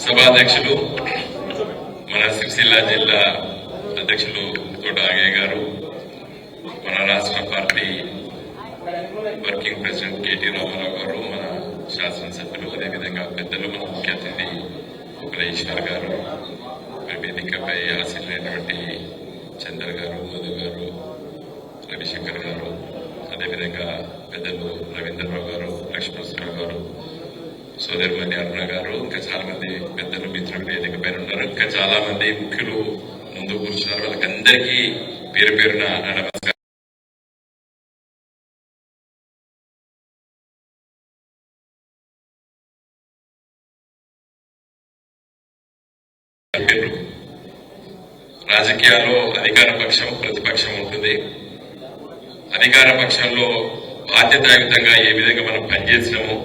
సభాధ్యక్షులు మన సిరిసిల్ల జిల్లా అధ్యక్షులు తోట ఆగయ్య గారు, మన రాష్ట్ర party working president KT Rama Rao గారు, మన శాసనసభ్యులు, అదేవిధంగా పెద్దలు మన ముఖ్య అతిథి ఉపలేశ్వర్ గారు, వేదికపై ఆశీర్వైనటువంటి చంద్ర గారు, మధు గారు, రవిశంకర్ గారు, అదేవిధంగా పెద్దలు రవీంద్రరావు గారు, లక్ష్మణరావు గారు, సోదరిమణి అరుణ గారు, ఇంకా చాలా మంది పెద్దలు మిత్రులు వేదిక పైన ఉన్నారు. ఇంకా చాలా మంది ముఖ్యులు ముందు కూర్చున్నారు. వాళ్ళకందరికీ పేరు పేరున నమస్కారం. రాజకీయాల్లో అధికార పక్షం, ప్రతిపక్షం ఉంటుంది. అధికార పక్షంలో బాధ్యతాయుతంగా ఏ విధంగా మనం పనిచేసినామో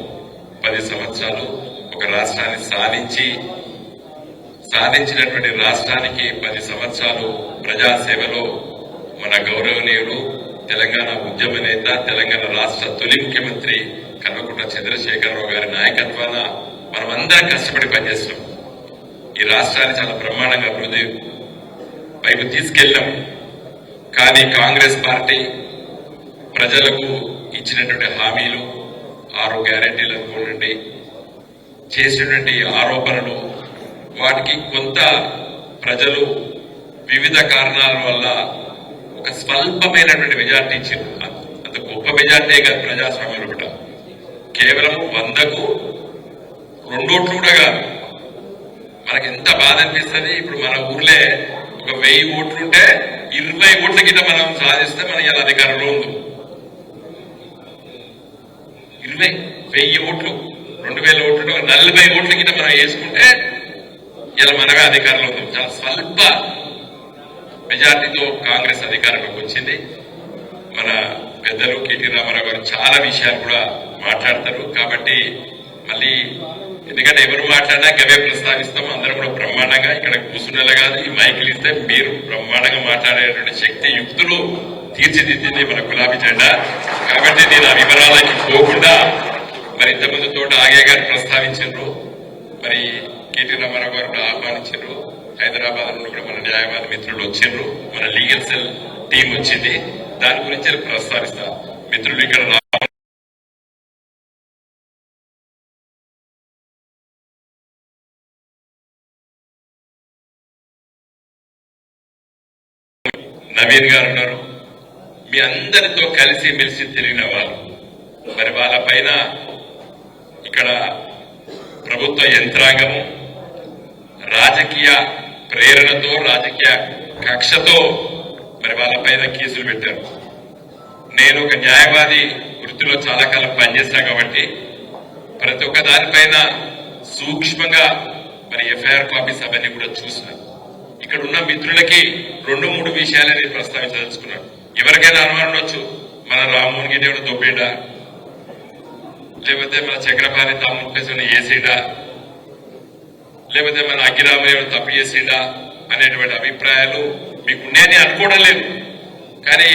10 సంవత్సరాలు ఒక రాష్ట్రాన్ని సాధించినటువంటి రాష్ట్రానికి 10 సంవత్సరాలు ప్రజాసేవలో మన గౌరవనీయులు తెలంగాణ ఉద్యమ నేత, తెలంగాణ రాష్ట్ర తొలి ముఖ్యమంత్రి కల్వకుంట్ల చంద్రశేఖరరావు గారి నాయకత్వాన మనమందరం కష్టపడి పనిచేస్తున్నాం. ఈ రాష్ట్రాన్ని చాలా బ్రహ్మాండంగా అభివృద్ధి వైపు తీసుకెళ్లాం. కానీ కాంగ్రెస్ పార్టీ ప్రజలకు ఇచ్చినటువంటి హామీలు, 6 గ్యారెంటీలు అనుకోండి, చేసినటువంటి ఆరోపణలు, వాటికి కొంత ప్రజలు వివిధ కారణాల వల్ల ఒక స్వల్పమైనటువంటి మెజార్టీ ఇచ్చింది. అంత గొప్ప మెజార్టీ కాదు ప్రజాస్వామ్యంలో కూడా. కేవలం 100కు 2 ఓట్లు కూడా కాదు. మనకి ఎంత బాధ అనిపిస్తుంది. ఇప్పుడు మన ఊర్లే ఒక 1000 ఓట్లుంటే 20 ఓట్ల కింద మనం సాధిస్తే మన ఇలా అధికారంలో ఉంది. 1000 ఓట్లు, 2000 ఓట్లు, 40 ఓట్ల కింద మనం వేసుకుంటే ఇలా మనమే అధికారంలో ఉంది. చాలా స్వల్ప మెజార్టీతో కాంగ్రెస్ అధికారంలోకి వచ్చింది. మన పెద్దలు కేటీ రామారావు గారు చాలా విషయాలు కూడా మాట్లాడతారు. కాబట్టి మళ్ళీ ఎందుకంటే ఎవరు మాట్లాడినా గవే ప్రస్తావిస్తాం. అందరూ కూడా బ్రహ్మాండంగా ఇక్కడ కూర్చున్నలా కాదు, ఈ మైకులు ఇస్తే మీరు బ్రహ్మాండంగా మాట్లాడేటువంటి శక్తి యుక్తులు తీర్చిదిద్దింది మన గులాబీ జెండా. కాబట్టి నేను ఆ వివరాలకి పోకుండా మరి ఇంతమంది తోట ఆగయ్య గారు ప్రస్తావించారు, మరి కేటీ రామారావు గారు కూడా ఆహ్వానించారు. హైదరాబాద్ నుండి కూడా మన న్యాయవాద మిత్రులు వచ్చారు, మన లీగల్ సెల్ టీం వచ్చింది. దాని గురించి ప్రస్తావిస్తా. మిత్రులు ఇక్కడ నవీన్ గారు ఉన్నారు. మీ అందరితో కలిసి మెలిసి తిరిగిన వాళ్ళు. మరి వాళ్ళ పైన ఇక్కడ ప్రభుత్వ యంత్రాంగము రాజకీయ ప్రేరణతో, రాజకీయ కక్షతో మరి వాళ్ళ పైన కేసులు పెట్టారు. నేను ఒక న్యాయవాది వృత్తిలో చాలా కాలం పనిచేస్తాను కాబట్టి ప్రతి ఒక్క దానిపైన సూక్ష్మంగా మరి ఎఫ్ఐఆర్ కాపీస్ అవన్నీ కూడా చూసినాను. ఇక్కడ ఉన్న మిత్రులకి 2-3 విషయాలే నేను ప్రస్తావించదలుచుకున్నాను. ఎవరికైనా అనుమానం ఉండొచ్చు, మన రామ్మోహన్ గిడ్డ ఏమైనా దొబ్బేడా, లేకపోతే మన చక్రపాణి తాము ఏసీడా, లేకపోతే మన అగ్గిరామ ఏమైనా తప్పు చేసిండా అనేటువంటి అభిప్రాయాలు మీకు ఉన్నాయని అనుకోవడం లేదు. కానీ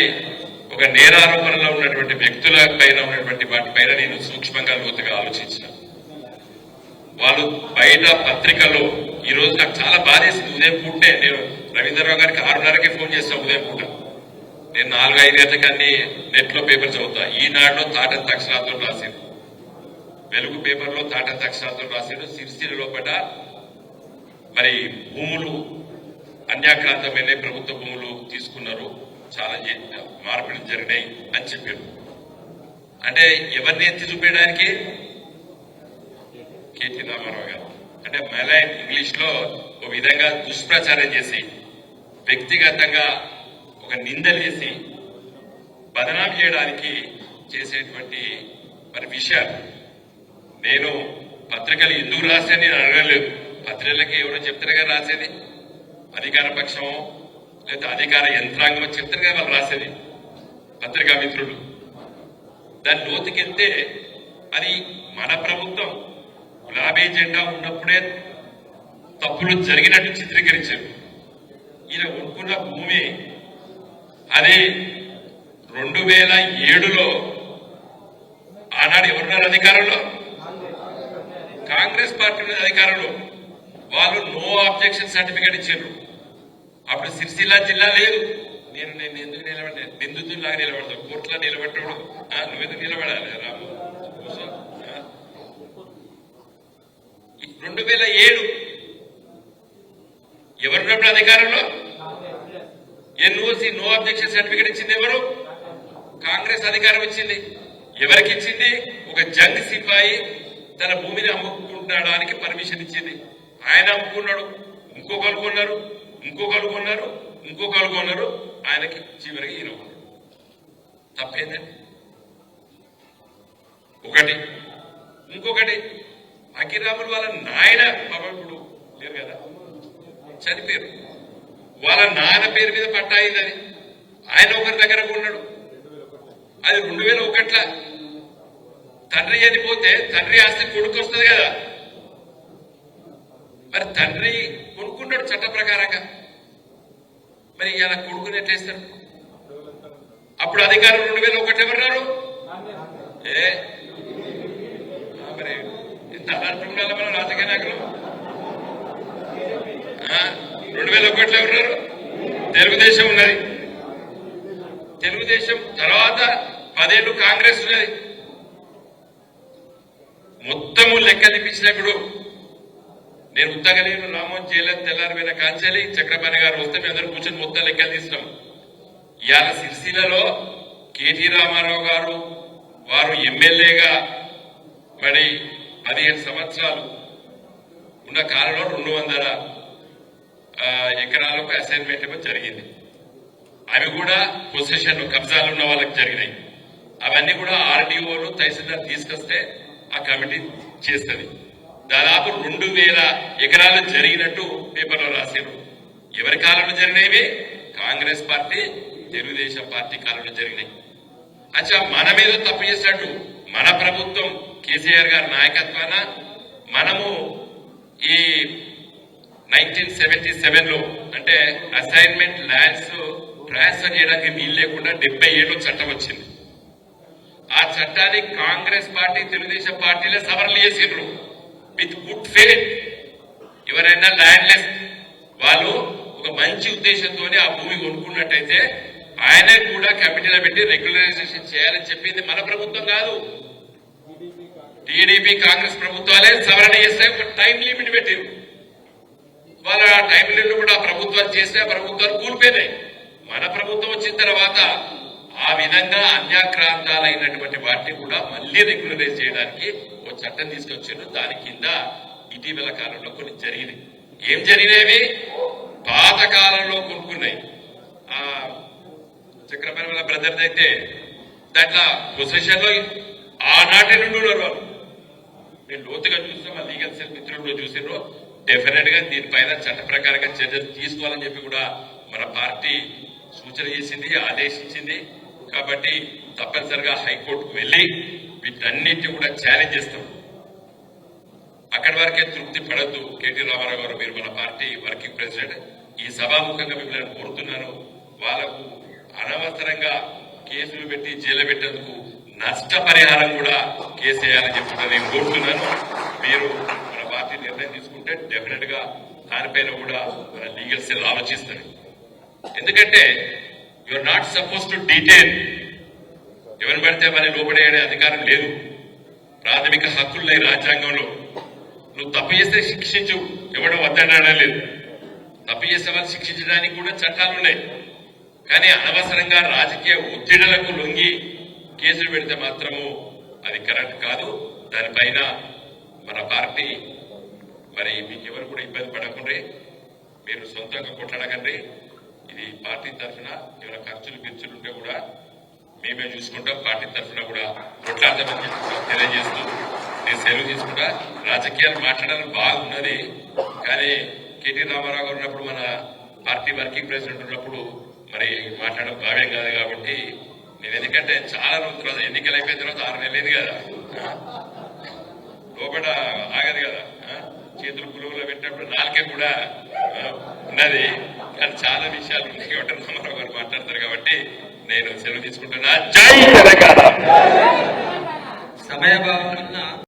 ఒక నేరారోపణలో ఉన్నటువంటి వ్యక్తుల పైన ఉన్నటువంటి వాటిపైన నేను సూక్ష్మంగా లోతుగా ఆలోచించిన. వాళ్ళు బయట పత్రికల్లో ఈ రోజు నాకు చాలా బాధేసింది. ఉదయం పూటే నేను రవీంద్రరావు గారికి 6:30కే ఫోన్ చేస్తాను. ఉదయం పూట నేను 4-5 గంటలకి అన్ని నెట్ లో పేపర్ చదువుతా. ఈనాడులో తాటంత అక్షరాలతో రాసింది, వెలుగు పేపర్లో తాటంత అక్షరాలతో రాసిండు. సిరిసిల్ల లోపల మరి భూములు అన్యాక్రాంతమైన ప్రభుత్వ భూములు తీసుకున్నారు, చాలా మార్పులు జరిగినాయి అని చెప్పారు. అంటే ఎవరిని ఎత్తి చూపించడానికి? కేటీ రామారావు గారు. అంటే మలైన్ ఇంగ్లీష్ లో ఒక విధంగా దుష్ప్రచారం చేసి, వ్యక్తిగతంగా ఒక నిందలు చేసి బదనాం చేయడానికి చేసేటువంటి మరి విషయాలు. నేను పత్రికలు ఎందుకు రాశాను నేను అడగలేదు. పత్రికలకి ఎవరో చెప్తారుగా రాసేది, అధికార పక్షమో లేదా అధికార యంత్రాంగమో చెప్తారుగా వాళ్ళు రాసేది, పత్రికా మిత్రులు. దాని లోతుకెళ్తే అది మన ప్రభుత్వం గులాబీ జెండా ఉన్నప్పుడే తప్పులు జరిగినట్టు చిత్రీకరించారు. ఈయన కొనుక్కున్న భూమి అది 2007లో ఆనాడు ఎవరున్నారు అధికారంలో? కాంగ్రెస్ పార్టీ అధికారంలో. వాళ్ళు నో అబ్జెక్షన్ సర్టిఫికేట్ ఇచ్చారు. అప్పుడు సిరిసిల్ల జిల్లా లేదు. నేను నేను ఎందుకు నిలబడలేదు? నిందితుల్లాగా నిలబడతావు, కోర్టులో నిలబెట్టడు. నువ్వెందుకు నిలబడాలి రాము? 2007 ఎవరున్నప్పుడు అధికారంలో ఎన్ఓసి నో అబ్జెక్షన్ సర్టిఫికేట్ ఇచ్చింది ఎవరు? కాంగ్రెస్ అధికారం ఇచ్చింది. ఎవరికి ఇచ్చింది? ఒక జంగ్ సిపాయి తన భూమిని అమ్ముకుంటాడానికి పర్మిషన్ ఇచ్చింది. ఆయన అమ్ముకున్నాడు, ఇంకొకరు కొన్నారు, ఇంకొకరు కొన్నారు, ఇంకొకరు కొన్నారు. ఆయనకి చివరికి ఈయన కొన్నాడు. తప్పేందండి? ఒకటి. ఇంకొకటి, అఖిరాములు వాళ్ళ నాయన ఇప్పుడు లేరు కదా, చనిపోయారు. వాళ్ళ నాన్న పేరు మీద పట్టా అయిందని ఆయన ఒకరి దగ్గర కొన్నాడు. అది 2001 తండ్రి చనిపోతే తండ్రి ఆస్తి కొడుకు వస్తుంది కదా. మరి తండ్రి కొనుక్కున్నాడు చట్ట ప్రకారంగా. మరి ఇలా కొడుకుని ఎట్లేస్తారు? అప్పుడు అధికారం 2001 ఎవరున్నారు? మరి ఎంత అర్థం మన రాజకీయ నాయకులు 2001 ఎవరున్నారు? తెలుగుదేశం ఉన్నది. తెలుగుదేశం తర్వాత 10 ఏళ్ళు కాంగ్రెస్ ఉన్నది. మొత్తము లెక్క తీపించినప్పుడు నేను ఉత్తగా నేను రామోహన్ జైలర్ తెల్లారిపోయిన కాంచాలి చక్రపాణి గారు వస్తే మేము అందరూ కూర్చొని మొత్తం లెక్కలు తీసినాం. ఇవాళ సిరిసిల్లలో కేటీ రామారావు గారు వారు ఎమ్మెల్యేగా మరి 15 సంవత్సరాలు ఉన్న కాలంలో 200 ఎకరాలకు అసైన్మెంట్ ఏమో జరిగింది. అవి కూడా పొజిషన్ కబ్జాలు ఉన్న వాళ్ళకి జరిగినాయి. అవన్నీ కూడా ఆర్డీఓలు తహసీల్దార్ తీసుకొస్తే ఆ కమిటీ చేస్తుంది. దాదాపు 2000 ఎకరాలు జరిగినట్టు పేపర్లో రాశారు. ఎవరి కాలంలో జరిగినవి? కాంగ్రెస్ పార్టీ, తెలుగుదేశం పార్టీ కాలంలో జరిగినాయి. అచ్చా, మన మీద తప్పు చేసినట్టు మన ప్రభుత్వం కేసీఆర్ గారి నాయకత్వాన మనము ఈ 1977లో అంటే అసైన్మెంట్ ల్యాండ్స్ ట్రాన్స్ఫర్ చేయడానికి వీలు లేకుండా 70 ఏళ్ళు చట్టం వచ్చింది. ఆ చట్టాన్ని కాంగ్రెస్ పార్టీ, తెలుగుదేశం పార్టీలే సవరణ చేసిండ్రు విత్ గుడ్ ఫెయిత్. ఎవరైనా ల్యాండ్లెస్ వాళ్ళు ఒక మంచి ఉద్దేశంతో ఆ భూమి కొనుక్కున్నట్టయితే ఆయనే కూడా కమిటీలో పెట్టి రెగ్యులరైజేషన్ చేయాలని చెప్పింది మన ప్రభుత్వం కాదు. టీడీపీ కాంగ్రెస్ ప్రభుత్వాలే సవరణ చేస్తే ఒక టైం లిమిట్ పెట్టారు. వాళ్ళ టైం లిమిట్ కూడా ప్రభుత్వాలు చేస్తే ఆ ప్రభుత్వాలు కూలిపోయినాయి. మన ప్రభుత్వం వచ్చిన తర్వాత ఆ విధంగా అన్యాక్రాంతాలైనటువంటి వాటిని కూడా మళ్లీ రెగ్యులరైజ్ చేయడానికి ఒక చట్టం తీసుకొచ్చారు. దాని కింద ఇటీవల కాలంలో కొన్ని జరిగినాయి. ఏం జరిగినవి? పాత కాలంలో కొనుక్కున్నాయి. ఆ చక్రపాణి వాళ్ళ బ్రదర్ది అయితే దాంట్లో పొజిషన్ లో ఆనాటి నుండి ఉన్నారు వాళ్ళు. నేను లోతుగా చూస్తే మా లీగల్ సెల్ మిత్రులు చూసినారు. డెఫినెట్ గా దీనిపైన చట్ట ప్రకారంగా చర్యలు తీసుకోవాలని చెప్పి కూడా మన పార్టీ సూచన చేసింది, ఆదేశించింది. కాబట్టి తప్పనిసరిగా హైకోర్టుకు వెళ్లి వీటన్నిటిని కూడా ఛాలెంజ్ చేస్తాం. అక్కడి వరకే తృప్తి పడద్దు. కేటీ రామారావు గారు, మీరు మన పార్టీ వర్కింగ్ ప్రెసిడెంట్, ఈ సభాముఖంగా మిమ్మల్ని కోరుతున్నాను. వాళ్లకు అనవసరంగా కేసులు పెట్టి జైలు పెట్టేందుకు నష్టపరిహారం కూడా కేసేయాలని చెప్పి నేను కోరుతున్నాను. మీరు మన పార్టీ నిర్ణయం తీసుకుంటే డెఫినెట్ గా దానిపైన కూడా మన లీగల్ సెల్ ఆలోచిస్తారు. ఎందుకంటే you are not suppose to detail. ఎవరిని పడితే మరి లోపడేయడే అధికారం లేదు. ప్రాథమిక హక్కులున్నాయి రాజ్యాంగంలో. నువ్వు తప్పు చేస్తే శిక్షించు, ఎవడో వద్దనడం లేదు. తప్పు చేసే వాళ్ళు శిక్షించడానికి కూడా చట్టాలున్నాయి. కానీ అనవసరంగా రాజకీయ ఒత్తిడులకు లొంగి కేసులు పెడితే మాత్రము అది కరెక్ట్ కాదు. దానిపైన మన పార్టీ మరి మీకు ఎవరు కూడా ఇబ్బంది పడకుండా మీరు సొంతంగా కొట్లాడకండి. ఇది పార్టీ తరఫున ఏమైనా ఖర్చులు గిర్చులుంటే కూడా మేమే చూసుకుంటాం. పార్టీ తరఫున కూడా కొట్లాడదామని తెలియజేస్తూ నేను సెలవు తీసుకుంటా. రాజకీయాలు మాట్లాడడం బాగున్నది, కానీ కేటీ రామారావు గారు ఉన్నప్పుడు, మన పార్టీ వర్కింగ్ ప్రెసిడెంట్ ఉన్నప్పుడు మరి మాట్లాడడం భావ్యం కాదు. కాబట్టి నేను ఎందుకంటే చాలా రోజుల తర్వాత ఎన్నికలు అయిపోయిన తర్వాత 6 నెలలు కదా, లోపల ఆగదు కదా, చేతులు పులుగులో పెట్టినప్పుడు నాలుకే కూడా ఉన్నది. కానీ చాలా విషయాలు ఉన్నాయి కాబట్టి రామారావు గారు మాట్లాడతారు. కాబట్టి నేను సెలవు తీసుకుంటున్నా. జై తెలంగాణ. సమయభావం